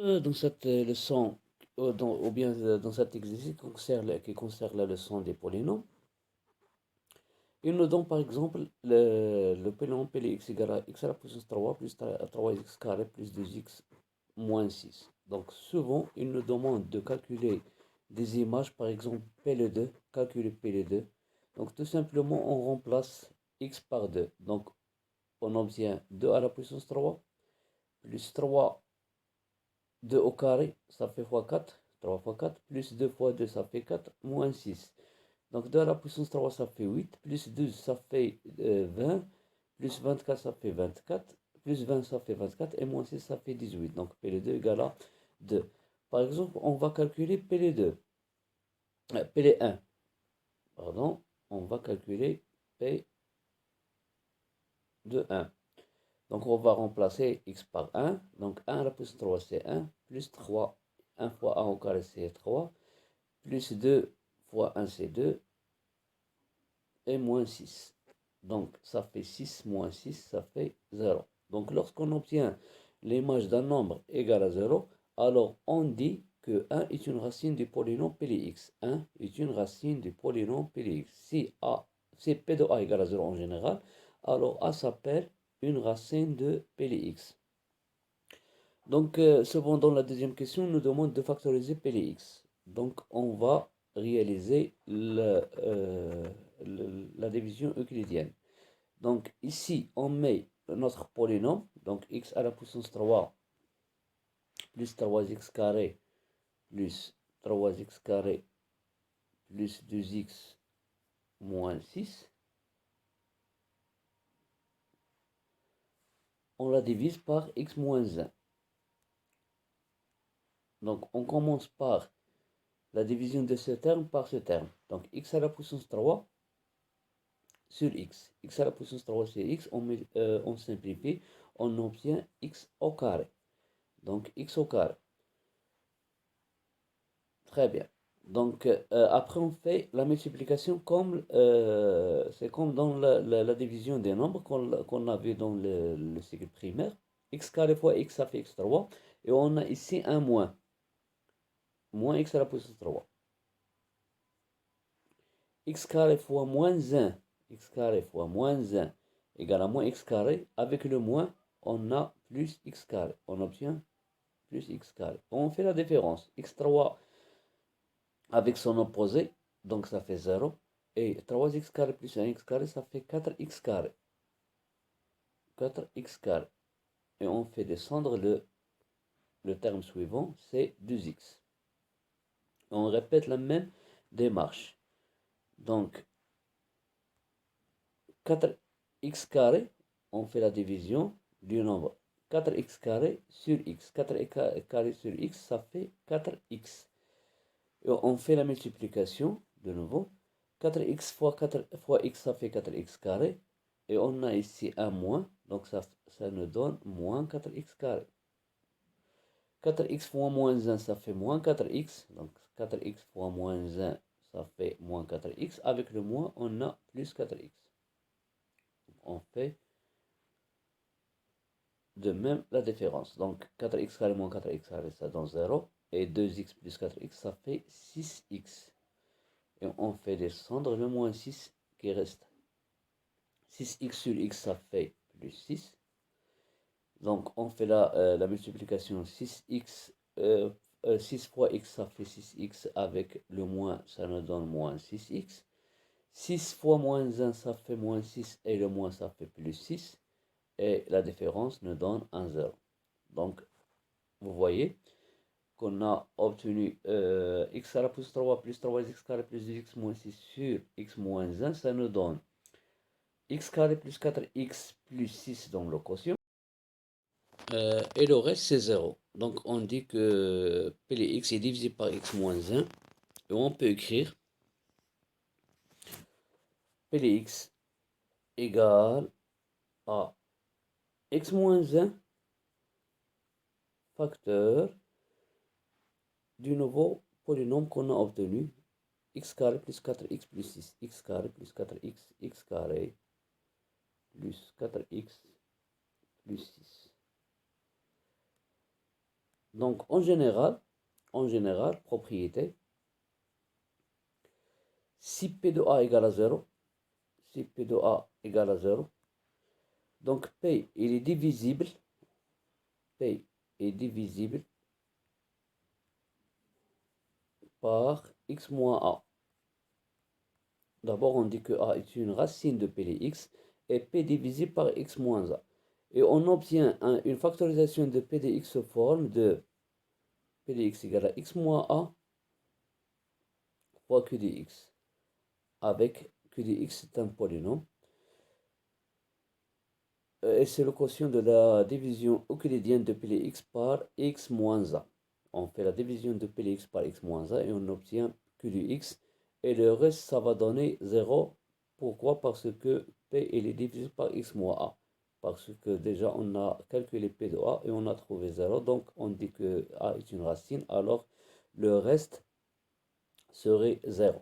Dans cette leçon, ou bien dans cet exercice qui concerne la leçon des polynômes, il nous donne par exemple le polynôme Px égale à x à la puissance 3 plus 3x carré plus 2x moins 6. Donc souvent, il nous demande de calculer des images, par exemple P2, calculer P2. Donc tout simplement, on remplace x par 2. Donc on obtient 2 à la puissance 3 plus 3 2 au carré, ça fait fois 4, 3 fois 4, plus 2 fois 2, ça fait 4, moins 6. Donc 2 à la puissance 3, ça fait 8, plus 12, ça fait 20, plus 24, ça fait 24, plus 20, ça fait 24, et moins 6, ça fait 18. Donc P2 égale à 2. Par exemple, on va calculer P2, P1, pardon, on va calculer P de 1. Donc on va remplacer x par 1. Donc 1 à la puissance 3 c'est 1. Plus 3. 1 fois 1 au carré c'est 3. Plus 2 fois 1 c'est 2. Et moins 6. Donc ça fait 6 moins 6, ça fait 0. Donc lorsqu'on obtient l'image d'un nombre égal à 0, alors on dit que 1 est une racine du polynôme Px. 1 est une racine du polynôme Px. Si P de A égale à 0 en général, alors A s'appelle une racine de Px. Donc, cependant, la deuxième question nous demande de factoriser Px. Donc, on va réaliser la division euclidienne. Donc, ici, on met notre polynôme, donc x à la puissance 3 plus 3x carré plus 3x carré plus 2x moins 6. On la divise par x moins 1. Donc, on commence par la division de ce terme par ce terme. Donc, x à la puissance 3 sur x. X à la puissance 3 c'est x, on simplifie, on obtient x au carré. Donc, x au carré. Très bien. Donc, après, on fait la multiplication comme, c'est comme dans la division des nombres qu'on avait dans le cycle primaire. X carré fois x, ça fait x3. Et on a ici un moins. Moins x à la puissance 3. X carré fois moins 1. X carré fois moins 1 égale à moins x carré. Avec le moins, on a plus x carré. On obtient plus x carré. On fait la différence. X3 avec son opposé, donc ça fait 0. Et 3x carré plus 1x carré, ça fait 4x carré. 4x carré. Et on fait descendre le terme suivant, c'est 2x. On répète la même démarche. Donc, 4x carré, on fait la division du nombre 4x carré sur x. 4x carré sur x, ça fait 4x. Et on fait la multiplication de nouveau. 4x fois 4 fois x, ça fait 4x carré. Et on a ici un moins, donc ça nous donne moins 4x carré. 4x fois moins 1, ça fait moins 4x. Donc 4x fois moins 1, ça fait moins 4x. Avec le moins, on a plus 4x. On fait de même la différence. Donc 4x carré moins 4x carré, ça donne 0. Et 2x plus 4x, ça fait 6x. Et on fait descendre le moins 6 qui reste. 6x sur x, ça fait plus 6. Donc on fait la multiplication 6x, 6 fois x, ça fait 6x. Avec le moins, ça nous donne moins 6x. 6 fois moins 1, ça fait moins 6. Et le moins, ça fait plus 6. Et la différence nous donne un 0. Donc, vous voyez qu'on a obtenu x à la plus 3 plus 3x carré plus 2x moins 6 sur x moins 1. Ça nous donne x carré plus 4x plus 6 dans le quotient. Et le reste, c'est 0. Donc, on dit que Px est divisé par x moins 1. Et on peut écrire Px égale à x moins 1 facteur du nouveau polynôme qu'on a obtenu, x carré plus 4x plus 6, x carré plus 4x, x carré plus 4x plus 6. Donc, en général, propriété, si P de A égale à 0, si P de A égale à 0, donc P, il est divisible, P est divisible par X moins A. D'abord, on dit que A est une racine de P de X et P divisible par X moins A. Et on obtient une factorisation de P de X sous forme de P de X égale à X moins A fois Q de X. Avec Q de X, c'est un polynôme. Et c'est le quotient de la division euclidienne de P de X par X moins A. On fait la division de P de X par X moins A et on obtient Q de X. Et le reste, ça va donner 0. Pourquoi? Parce que P est divisible par X moins A. Parce que déjà, on a calculé P de A et on a trouvé 0. Donc, on dit que A est une racine. Alors, le reste serait 0.